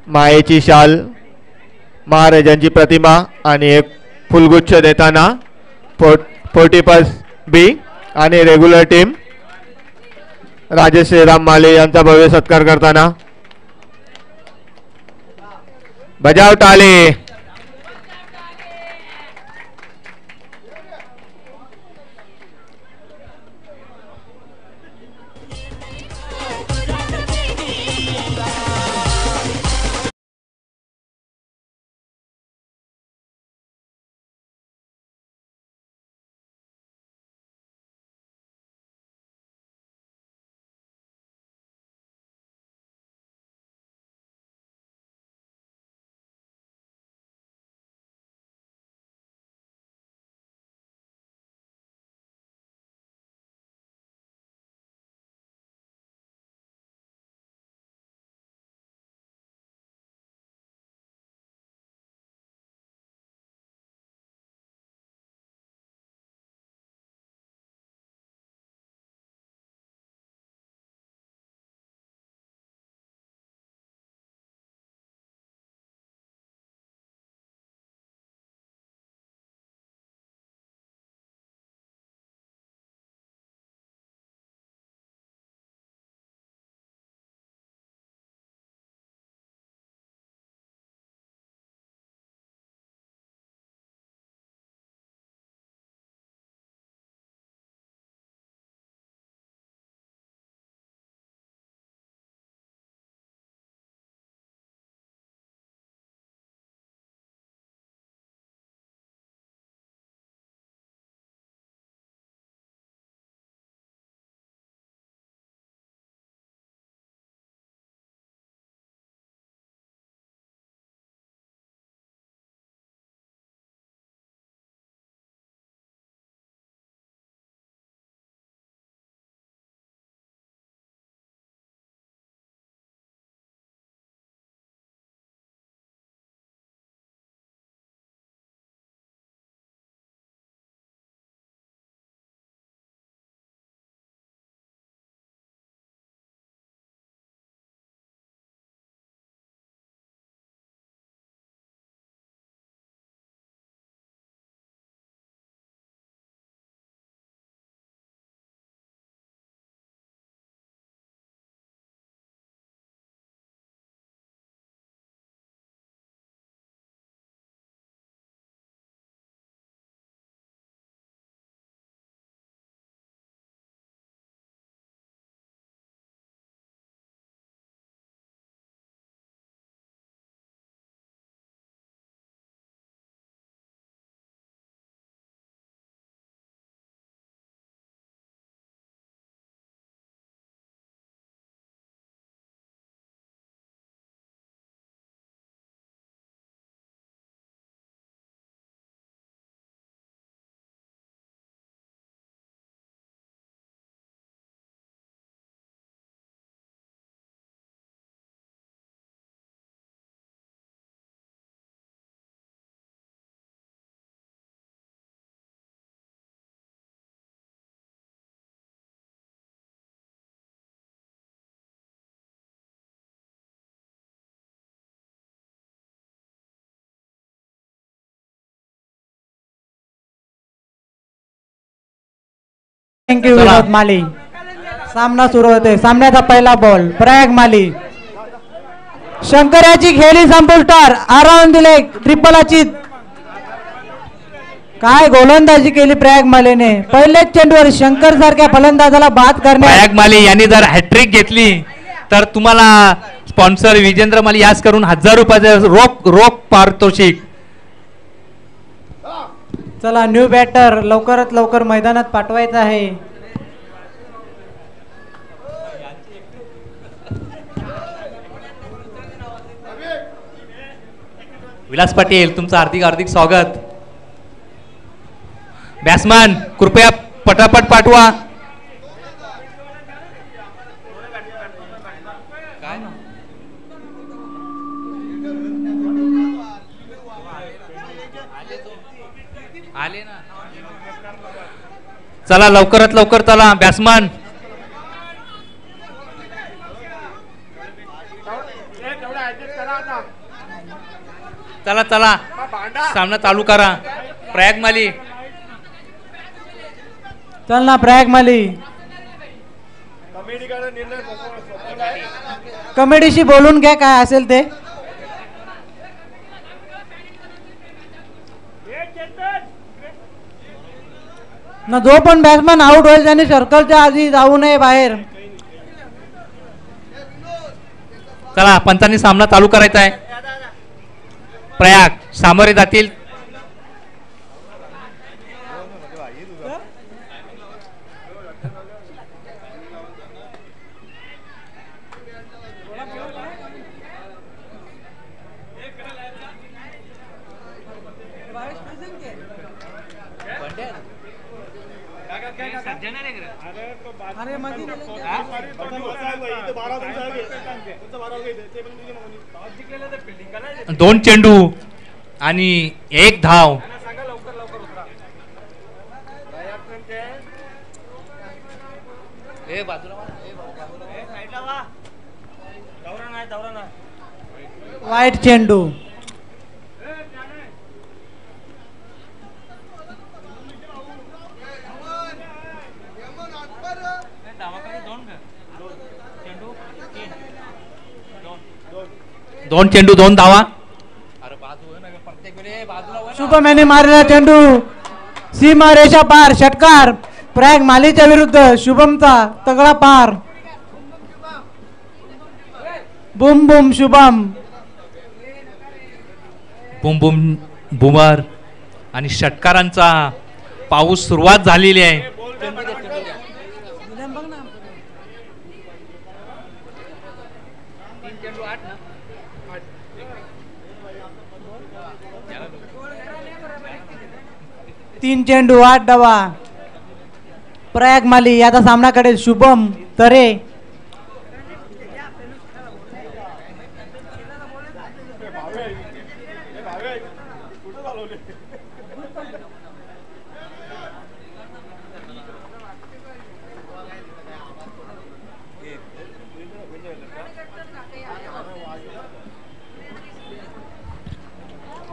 मायेची शाल, महाराजांची प्रतिमा आणि एक फुलगुच्छ देताना 40+ बी आणि रेग्युलर टीम राजेश श्रीराम माले यांचा भव्य सत्कार करताना बजाव टाळे. थँक्यू विनोद माली. सामना सुरू होते. सामन्याचा पहिला बॉल प्रयाग माली. शंकराची खेळी संपुष्टार. आराम दिले ट्रिपलाची. काय गोलंदाजी केली प्रयाग मालीने. पहिलेच चेंडूवर शंकर सारख्या फलंदाजाला बाद करणे. प्रयाग माली यांनी जर हॅट्रिक घेतली तर तुम्हाला स्पॉन्सर विजेंद्र माली यास करून 1000 रुपयाचे रोख पारितोषिक. चला न्यू बॅटर लवकरात लवकर मैदानात पाठवायचं आहे. विलास पाटील तुमचं हार्दिक स्वागत. बॅट्समन कृपया पटापट पाठवा. आले ना. चला लवकरात लवकर चला बॅट्समन. चला चला सामना चालू करा. प्रयाग माली चल ना प्रयाग माली. कमिटीशी बोलून घ्या काय असेल ते. ना जो पण बॅट्समॅन आउट होईल त्याने सर्कलच्या आधी जाऊ नये बाहेर. चला पंचांनी सामना चालू करायचा आहे. प्रयाग सामोरे जातील. दोन चेंडू आणि एक धाव. वाईट चेंडू. दोन चेंडू दोन धावा. शुभम याने मारलेला चेंडू सीमा रेषा पार. षटकार प्रयाग मालीच्या विरुद्ध शुभमचा तगडा पार. बुम बुम शुभम. बुम बुम बुमर आणि षटकारांचा पाऊस सुरुवात झालेली आहे. तीन चेंडू 8 डावा. प्रयाग माली याचा सामना करेल शुभम तरे.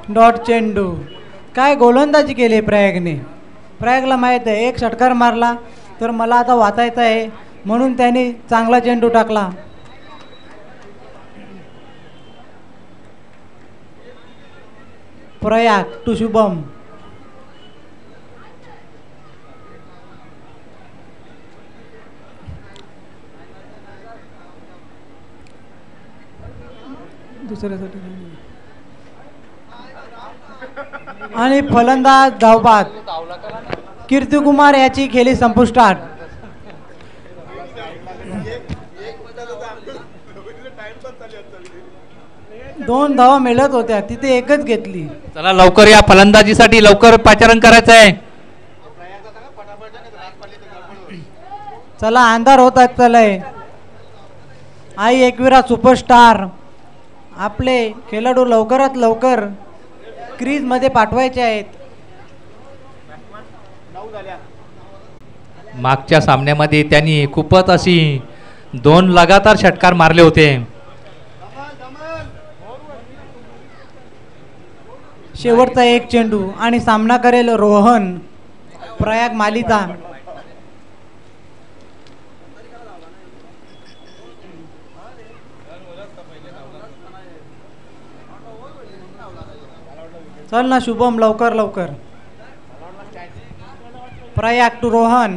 डॉट चेंडू. काय गोलंदाजी केली प्रयागने. प्रयागला माहीत आहे एक षटकार मारला तर मला आता वाचायचं आहे म्हणून त्याने चांगला चेंडू टाकला. प्रयाग टू शुभम. दुसऱ्यासाठी आणि फलंदाज धावबाद. कीर्तिकुमार याची खेळी संपुष्टात. दोन धावा मिळत होत्या तिथे एकच घेतली. चला लवकर या फलंदाजीसाठी लवकर पाचारण करायचं आहे. चला अंधार होत आहेत. चलाय आई एकविरा सुपरस्टार. आपले खेळाडू लवकरात लवकर क्रीज मध्ये पाठवायचे आहेत. मागच्या सामन्यामध्ये त्यांनी खूपच अशी 2 लगातार षटकार मारले होते. शेवटचा एक चेंडू आणि सामना करेल रोहन प्रयाग मालीचा. चल ना शुभम लवकर लवकर. प्रयाग टू रोहन.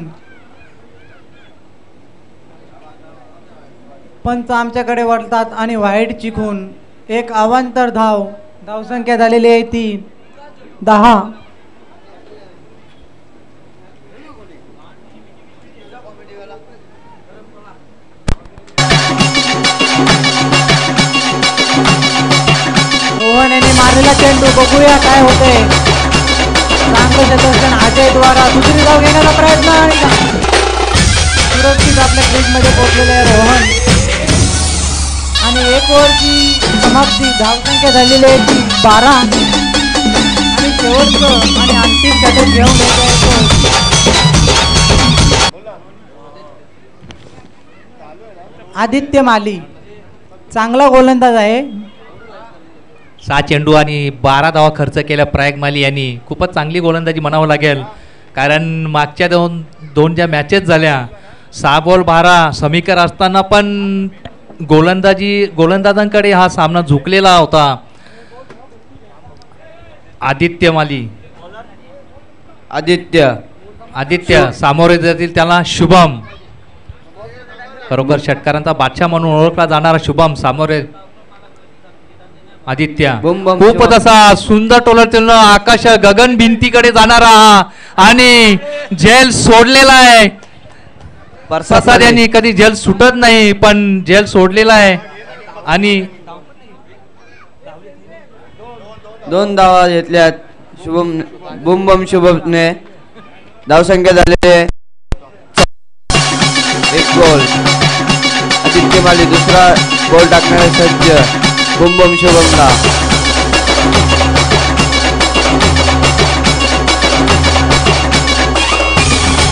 पंच आमच्याकडे वळतात आणि वाईट चिकून एक अवांतर धाव. धावसंख्या झालेली आहे ती 10. रोहन यांनी मारलेला चेंडू. बघूया काय होते. चांगलं क्षेत्ररक्षण अजय द्वारा. दुसरी धाव घेण्याचा प्रयत्न आणि सुरक्षित आपल्या क्रीज मध्ये पोहोचलेले आहे रोहन. आणि एक ओव्हरची समाप्ती. धावसंख्या झालेली आहे ती 12. आणि शेवटचं आणि अंतिम षटक घेऊन येत आदित्य माली. चांगला गोलंदाज आहे. 6 चेंडू आणि 12 धावा खर्च केल्या प्रयाग माली यांनी. खूपच चांगली गोलंदाजी म्हणावं लागेल, कारण मागच्या दोन ज्या मॅचेस झाल्या 6 बॉल 12 समीकर असताना पण गोलंदाजांकडे हा सामना झुकलेला होता. आदित्य माली आदित्य सामोरे जातील त्याला शुभम. खरोखर षटकारांचा बादशाह म्हणून ओळखला जाणारा शुभम सामोरे आदित्य. खूपच असा सुंदर टोलर आकाश गगन भिंतीकडे जाणारा हा आणि झेल सोडलेला आहे. प्रसाद यांनी कधी झेल सुटत नाही पण झेल सोडलेला आहे आणि 2 धावा घेतल्यात शुभम बुम शुभमने. धावसंख्या झाले 1 गोल. आदित्य माली दुसरा गोल टाकणारे सज्ज बुम शुभमला.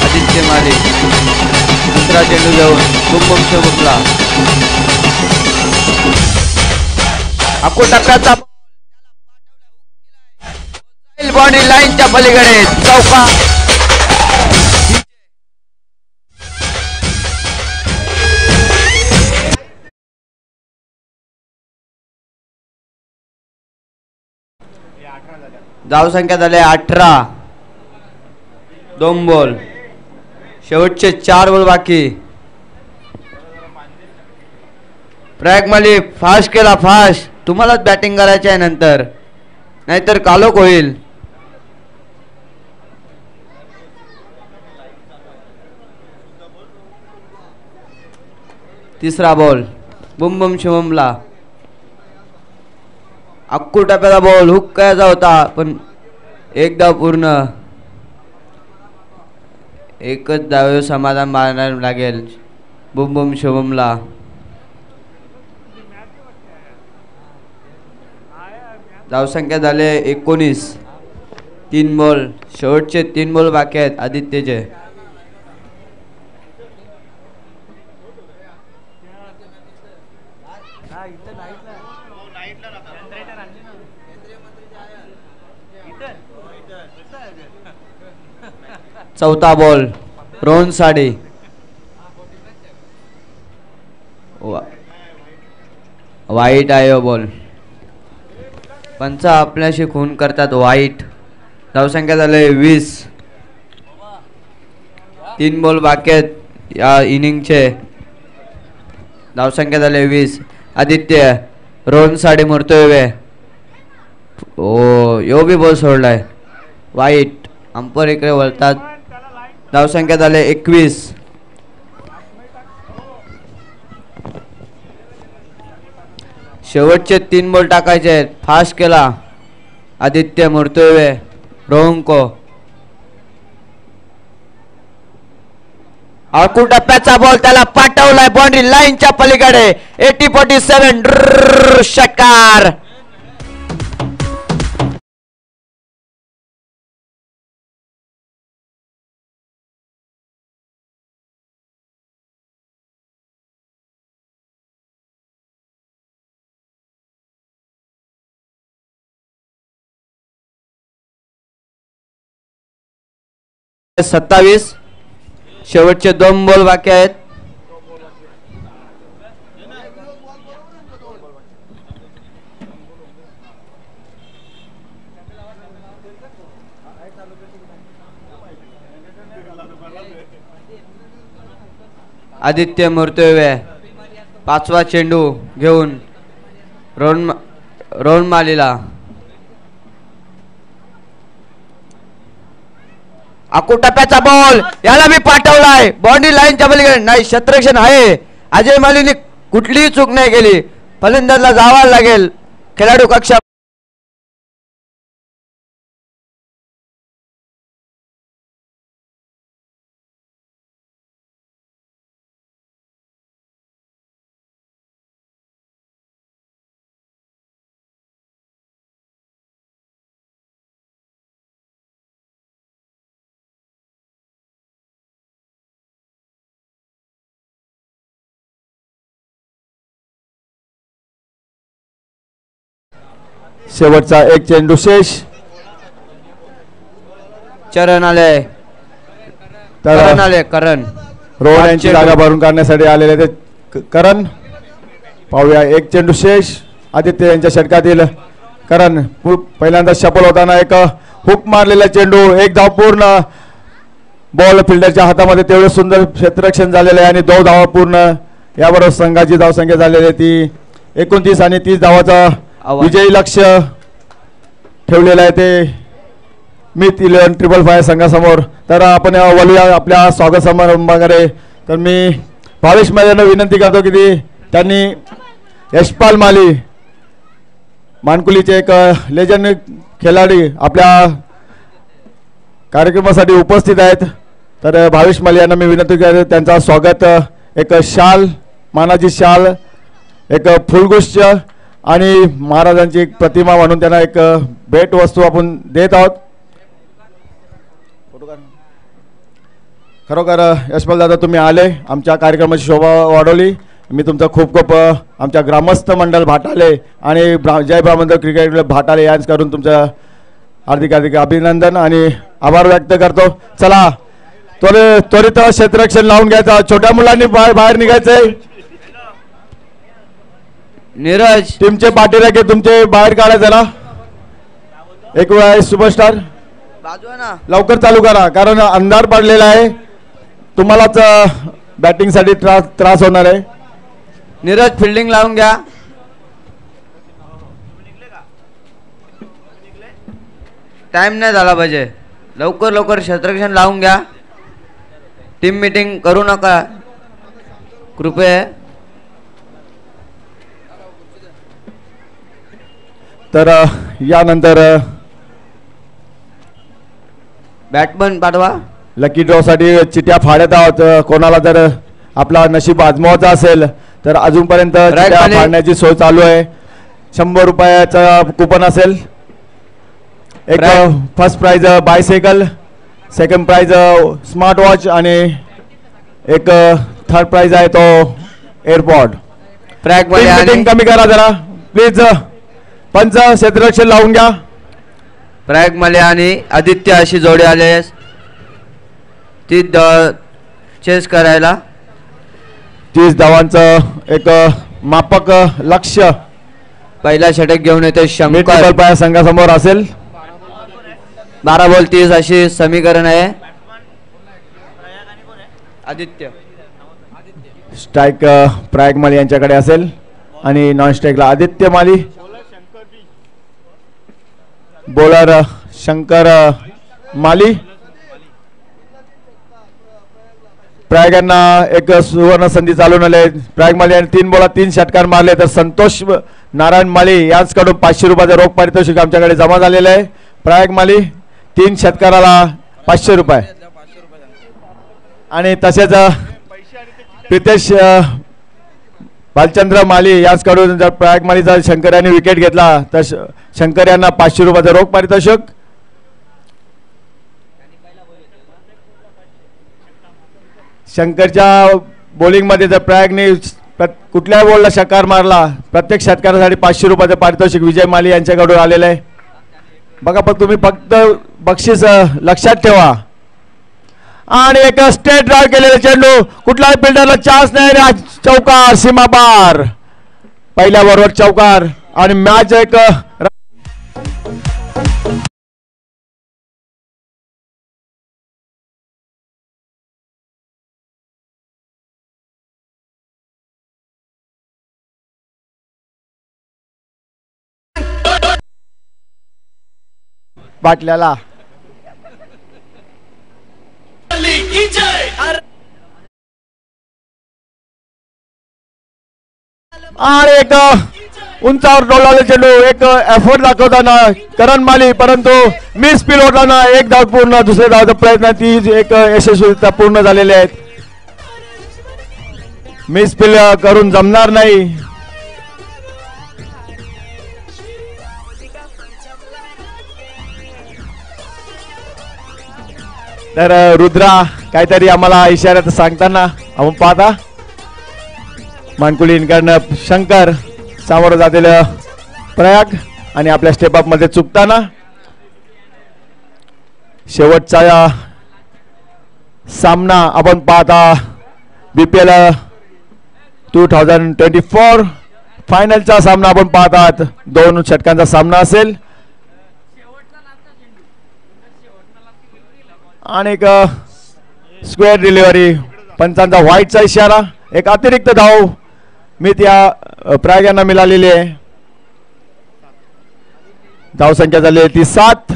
आदित्य माली दुसरा चेंडू जाऊन बुम शुभमला. अको टप्प्याचा बॉडी लाईनच्या पलीकडे चौका. धावसंख्या झाले 18. 2 बॉल. शेवटचे 4 बॉल बाकी. प्रयाग माली फास्ट केला फास्ट. तुम्हालाच बॅटिंग करायची आहे नंतर, नाहीतर कालोख होईल. तिसरा बॉल बुम शुभमला. अक्कू टप्प्याचा बॉल हुक करायचा होता पण एकदा पूर्ण. एकच धाव समाधान मानावं लागेल बुम शुभमला. धावसंख्या झाले 19. 3 बॉल. शेवटचे 3 बॉल बाकी आहेत आदित्यचे. चौथा बॉल रोहन साडे. वाईट आहे बॉल. पंच आपल्याशी खून करतात वाईट. धावसंख्या झाले 20. 3 बॉल बाकी आहेत या इनिंगचे. धावसंख्या झाले 20. आदित्य रोहन साडे मरतोय. ओ यो बी बॉल सोडलाय वाईट. अंपर इकडे वळतात. धावसंख्या झाले 21. शेवटचे 3 बॉल टाकायचे आहेत. फास्ट केला आदित्य मरतोय रोहन को. आकू टप्प्याचा बॉल त्याला पाठवलाय बाउंड्री लाईनच्या पलीकडे. 80-47 षटकार. शेवटचे 2 बॉल बाकी आहेत. आदित्य मरतोय 5वा चेंडू घेऊन रोहन मालीला. अकू टप्प्याचा बॉल याला मी पाठवलाय बाउंड्री लाईनच्या पलीकडे. नाही क्षेत्ररक्षण आहे. अजय मालीने कुठलीही चूक नाही केली. फलंदाजला जावा लागेल खेळाडू कक्षा. शेवटचा एक चेंडू शेष. चरण आले, तर करण आले, करण रोहन यांची जागा भरून काढण्यासाठी आलेले ते करण. पाहूया एक चेंडू शेष. आदित्य यांच्या षटकातील करण पहिल्यांदा सफल होताना एक हुक मारलेला चेंडू, एक धाव पूर्ण. बॉल फिल्डरच्या हातामध्ये तेवढे सुंदर क्षेत्ररक्षण झालेले आहे आणि 2 धावा पूर्ण. याबरोबर संघाची धावसंख्या झालेली ती 29 आणि 30 धावाचा विजयी लक्ष ठेवलेलं आहे ते मिथ 11 555 संघासमोर. तर आपण वळूया आपल्या स्वागत समारंभाकडे. तर मी भावेश मैदाना विनंती करतो की त्यांनी यशपाल माली मानकुलीचे एक लेजंड खेळाडी आपल्या कार्यक्रमासाठी उपस्थित आहेत. तर भावेश माली यांना मी विनंती करतो त्यांचा स्वागत एक शाल, मानाची शाल, एक फुलगुच्छ आणि महाराजांची एक प्रतिमा म्हणून त्यांना एक भेट वस्तू आपण देत आहोत. खरोखर यशपाल दादा तुम्ही आले, आमच्या कार्यक्रमाची शोभा वाढवली. मी तुमचं खूप खूप आमच्या ग्रामस्थ मंडळ भाटाले आणि जय ब्राह्मण क्रिकेट भाटाले यांच करून तुमचं हार्दिक हार्दिक अभिनंदन आणि आभार व्यक्त करतो. चला त्वरित क्षेत्ररक्षण लावून घ्यायचं. छोट्या मुलांनी बाहेर निघायचंय. नीरज टीमचे पाठीराखे तुमचे बाहेर काढायचं ना. एक वेळा सुपरस्टार लवकर चालू करा कारण अंधार पडलेला आहे. तुम्हालाच बॅटिंग साठी त्रास होणार आहे. नीरज फिल्डिंग लावून घ्या. टाइम नाही झाला पाहिजे. लवकर लवकर क्षेत्ररक्षण लावून घ्या. टीम मीटिंग करू नका कृपया. तर यानंतर बॅटमन पाठवा. लकी ड्रॉ साठी चिट्या फाडत आहोत. कोणाला जर आपला नशीब आजमावायचा असेल तर अजूनपर्यंत चिट्या फाडण्याची सोय चालू आहे. 100 रुपयाचा कुपन असेल. एक first prize bicycle, second prize smart watch आणि एक थर्ड प्राइज आहे तो एअरपॉड. मीटिंग कमी करा जरा प्लीज. पंच क्षेत्ररक्षण लावून घ्या. प्रयाग मले आणि आदित्य अशी जोडी आले ती चेस करायला. 30 धावांचं एक मापक लक्ष पहिला षटक घेऊन येते शंकर. पाया संघासमोर असेल. 12 बॉल 30 अशी समीकरण आहे. आदित्य स्ट्राईक प्रयाग माली यांच्याकडे असेल आणि नॉन स्ट्राईकला आदित्य माली. बॉलर शंकर माली. प्रयाग यांना एक सुवर्ण संधी चालून आले. प्रयाग माली यांनी 3 बॉलात 3 षटकार मारले. तर संतोष नारायण माली यांच्याकडून 500 रुपयाचं रोख पारितोषिक आमच्याकडे जमा झालेलं आहे. प्रयाग माली 3 षटकाराला 500 रुपये आणि तसेच प्रितेश भालचंद्र माली यांच्याकडून जर प्रयाग मालीचा शंकर यांनी विकेट घेतला तर शंकर यांना 500 रुपयाचं रोख पारितोषिक. शंकरच्या बॉलिंग मध्ये जर प्रयागने कुठल्याही बॉलला षटकार मारला प्रत्येक षटकारासाठी 500 रुपयाचं पारितोषिक विजय माली यांच्याकडून आलेलं आहे. बघा पण तुम्ही फक्त बक्षीस लक्षात ठेवा. आणि एक स्टेट ड्राइव्ह केलेला चेंडू, कुठल्याही फिल्डरला चान्स नाही. चौकार सीमा पार, पहिल्या बरोबर चौकार आणि मॅच एक बाटल्याला आणि एक उंचावर डोलावले चेंडू, एक एफर्ट दाखवताना करण माली, परंतु मिस स्पीड होताना एक धाव पूर्ण, दुसऱ्या धावाचा प्रयत्न ती एक यशस्वीरित्या पूर्ण झालेले आहेत. मिस स्पीड करून जमणार नाही. तर रुद्रा काहीतरी आम्हाला इशाऱ्यात सांगताना आपण पाहता. मानकुलींकडनं शंकर सामोरं जातील प्रयाग. आणि आपल्या स्टेप अप मध्ये चुकताना शेवटचा सामना आपण पाहता BPL 2024 फायनलचा सामना आपण पाहतात. 2 षटकांचा सामना असेल आणि एक स्क्वेअर डिलिव्हरी. पंचांचा व्हाईटचा इशारा. एक अतिरिक्त धाव मी त्या प्रयाग यांना मिळालेली आहे. धाव संख्या झाली ती 7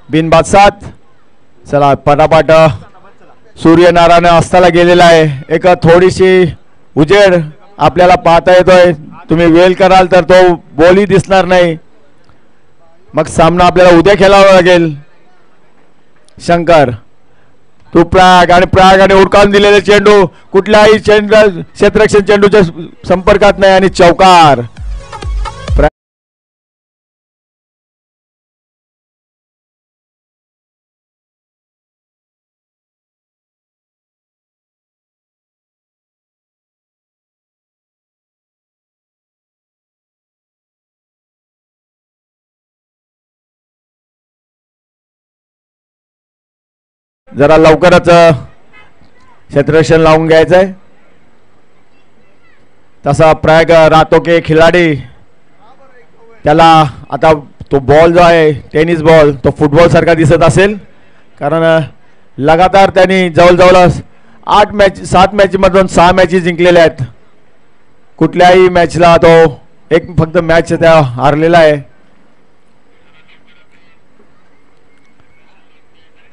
बिनबाद 7. चला पटापट सूर्यनारायण अस्ताला गेलेला आहे. एक थोडीशी उजेड आपल्याला पाहता येतोय. तुम्ही वेल कराल तर तो बॉलही दिसणार नाही. मग सामना आपल्याला उद्या खेळावा लागेल. शंकर तू प्रयागाने उडकावून दिलेले चेंडू कुठल्याही क्षेत्ररक्षण चेंडूच्या संपर्कात नाही आणि चौकार. जरा लवकरच क्षेत्ररक्षण लावून घ्यायचंय. तसा प्रयाग राहतो की खिलाडी त्याला आता तो बॉल जो आहे टेनिस बॉल तो फुटबॉल सारखा दिसत असेल कारण लगातार त्यांनी जवळजवळ 7 मॅच मधून 6 मॅचेस जिंकलेल्या आहेत. कुठल्याही मॅचला तो एक फक्त मॅच त्या हारलेला आहे.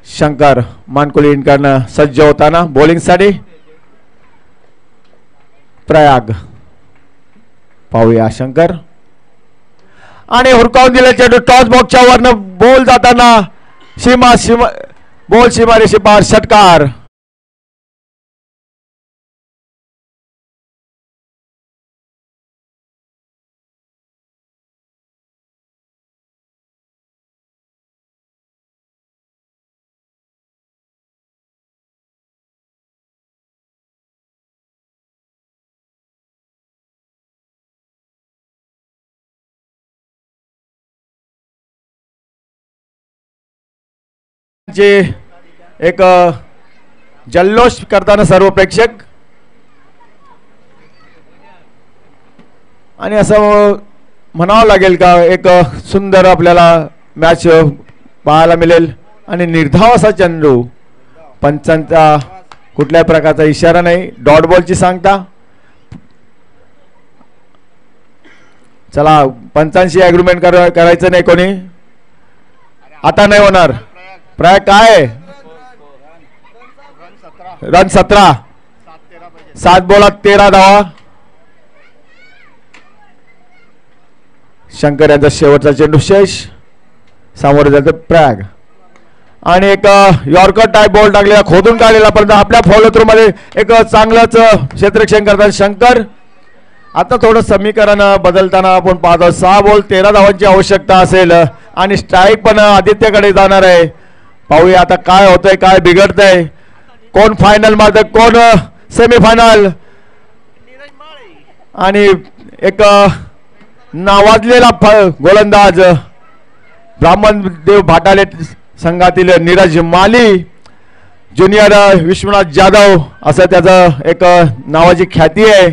शंकर मानकुली इनकडनं सज्ज होताना बॉलिंगसाठी. प्रयाग पाहूया शंकर आणि हुरकावून दिले चेंडू टॉस बॉक्सच्या वरनं बॉल जाताना बॉल सीमारेषे पार. षटकार. एक जल्लोष करताना सर्व प्रेक्षक आणि असं म्हणावं लागेल का एक सुंदर आपल्याला मॅच पाहायला मिळेल आणि निर्धाव असा चेंडू. पंचांचा कुठल्याही प्रकारचा इशारा नाही. डॉट बॉलची सांगता. चला पंचांशी ॲग्रीमेंट करायचं नाही कोणी. आता नाही होणार. प्रयाग काय रन 17 7 बॉलात 13 धावा. शंकर यांचा शेवटचा चेंडू शेष. सामोरे जातं प्रयाग आणि एक यॉर्कर टाईप बॉल टाकलेला खोदून काढलेला परंतु आपल्या फॉलो थ्रू मध्ये एक चांगलंच क्षेत्ररक्षण करतात शंकर. आता थोडं समीकरण बदलताना आपण पाहतो 6 बॉल 13 धावांची आवश्यकता असेल आणि स्ट्राईक पण आदित्यकडे जाणार आहे. पाहूया आता काय होतंय काय बिघडतंय. कोण फायनल मारतंय कोण सेमीफायनल. आणि एक नावाजलेला गोलंदाज ब्राह्मणदेव भाटाले संघातील नीरज माली ज्युनियर विश्वनाथ जाधव असं त्याचं एक नावाची ख्याती आहे.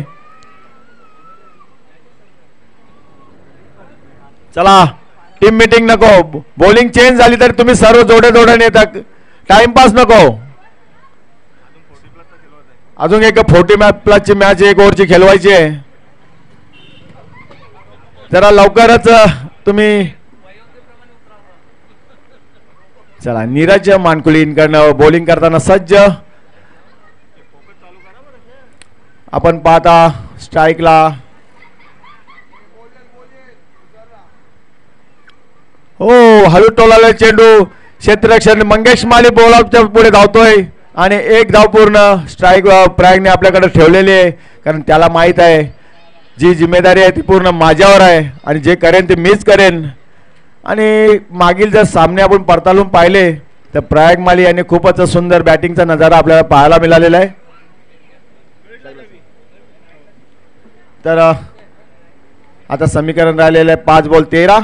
चला टीम मीटिंग नको. बॉलिंग चेंज झाली तर तुम्ही सर्व जोड्याने येतात. टाइमपास नको. अजून एक 40+ मॅच 1 ओव्हरची खेळवायची आहे. जरा लवकरच तुम्ही. चला नीरज मानकुली इनकडनं बॉलिंग करताना सज्ज. आपण पाहता स्ट्राईकला हो हळू टोलाला चेंडू. क्षेत्ररक्षण मंगेश माली बॉलच्या पुढे धावतोय आणि 1 धाव पूर्ण. स्ट्राईक प्रयागने आपल्याकडे ठेवलेली आहे कारण त्याला माहित आहे जी जिम्मेदारी आहे ती पूर्ण माझ्यावर आहे आणि जे करेन ते मीच करेन. आणि मागील जर सामने आपण पडताळून पाहिले तर प्रयाग माली यांनी खूपच सुंदर बॅटिंगचा नजारा आपल्याला पाहायला मिळालेला आहे. तर आता समीकरण राहिलेलं आहे 5 बॉल 13.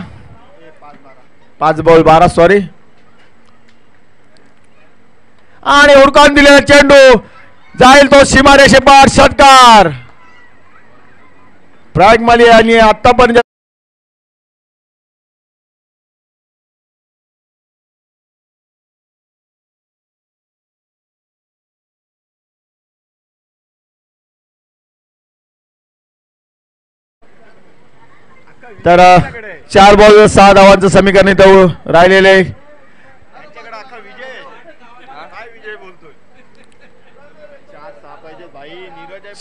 5 ball 12 sorry. आणि हुडकावून दिलेला चेंडू जाईल तो सीमारेषेपार. षटकार प्राग माली आणि आतापर्यंत तर 4 बॉल 6 धावांचं समीकरण इथं राहिलेले.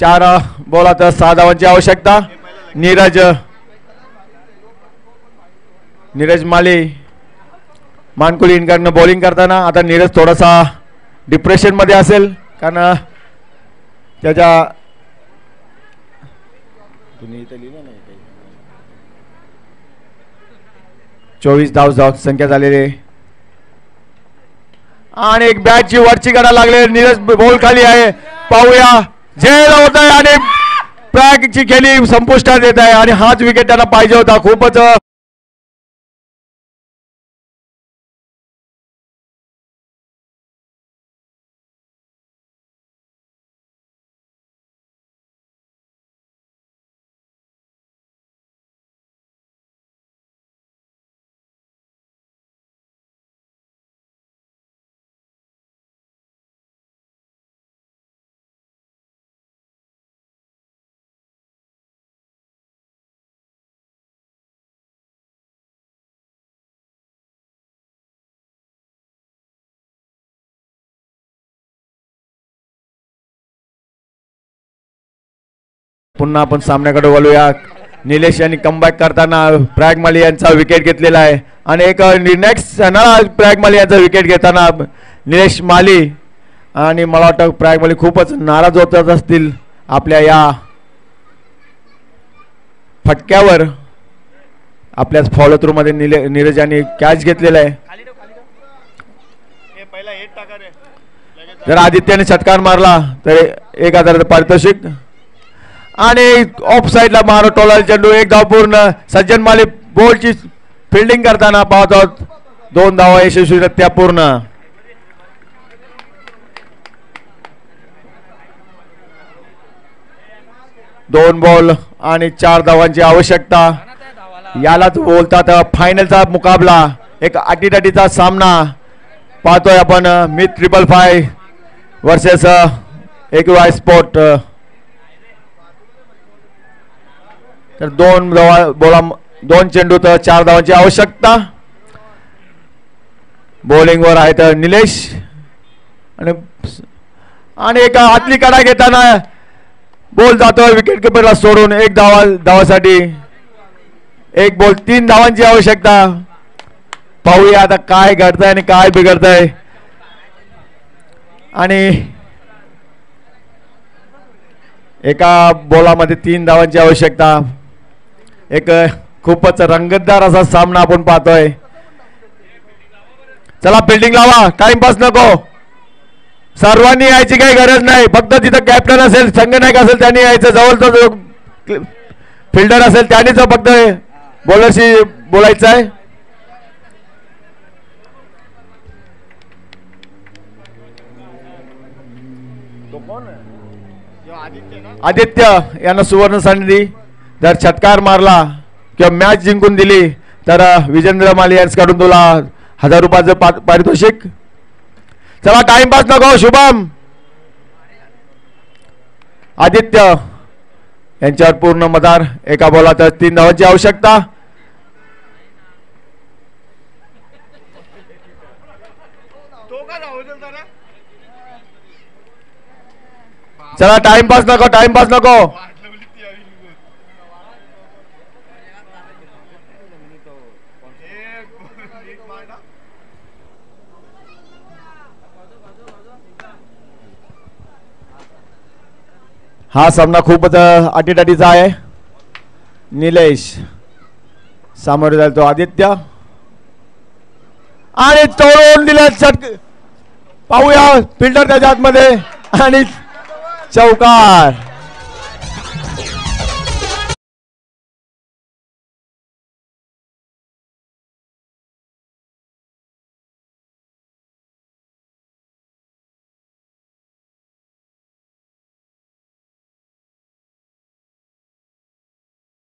4 बॉलात 6 धावांची आवश्यकता. नीरज माली मानकुली इनकडनं बॉलिंग करताना. आता नीरज थोडासा डिप्रेशन मध्ये असेल कारण त्याच्या 24 धाव संख्या झालेली. आणि एक बॅटची वरची कडा लागले. नीरज बॉल खाली आहे. पाहूया झेल होत आहे आणि प्रॅगची खेळी संपुष्टात येत आहे आणि हाच विकेट त्यांना पाहिजे होता. खूपच पुन्हा आपण सामन्याकडे वळूया. निलेश यांनी कमबॅक करताना प्रॅग माली यांचा विकेट घेतलेला आहे आणि एक नेक्स्ट प्रॅग माली यांचा विकेट घेताना निलेश माली. आणि मला वाटतं प्रॅग माली खूपच नाराज होत असतील आपल्या या फटक्यावर. आपल्याच फॉलो थ्रू मध्ये नीरज यांनी कॅच घेतलेला आहे. जर आदित्यने षटकार मारला तर 1000 पारितोषिक. आणि ऑफ साइडला मारो टोला चेंडू. 1 धाव पूर्ण. सज्जन माली बॉलची फिल्डिंग करताना पाहत आहोत. 2 धावा यशस्वीरित्या पूर्ण. दोन बॉल आणि 4 धावांची आवश्यकता. यालाच बोलतात फायनलचा मुकाबला. एक अटीतटीचा सामना पाहतोय आपण. मित 555 वर्सेस AQI स्पोर्ट. तर 2 चेंडू तर 4 धावांची आवश्यकता. बॉलिंग वर आहेत निलेश आणि एका हातली कडा घेताना बॉल जातोय विकेट किपरला सोडून. 1 धावासाठी 1 बॉल 3 धावांची आवश्यकता. पाहूया आता काय घडतंय आणि काय बिघडतंय. आणि एका बॉलामध्ये 3 धावांची आवश्यकता. एक खूपच रंगतदार असा सामना आपण पाहतोय. चला फिल्डिंग लावा. टाइमपास नको. सर्वांनी यायची काही गरज नाही. फक्त तिथं कॅप्टन असेल संघनायक असेल त्यांनी यायचं. जवळचा जो फिल्डर असेल त्यांनीच फक्त बॉलरशी बोलायचं आहे. आदित्य यांना सुवर्ण संधी. जर षटकार मारला किंवा मॅच जिंकून दिली तर विजेंद्र माली यांच्याकडून तुला 1000 रुपयाचं पारितोषिक. चला टाइमपास नको. शुभम आदित्य यांच्यावर पूर्ण मदार. एका बॉलात 3 धावांची आवश्यकता. चला टाइमपास नको. टाइमपास नको. हा सामना खूपच अटीतटीचा आहे. निलेश सामोरे जातो आदित्य आणि तोडून दिला षटक. पाहूया फिल्डर त्याच्या आतमध्ये आणि चौकार.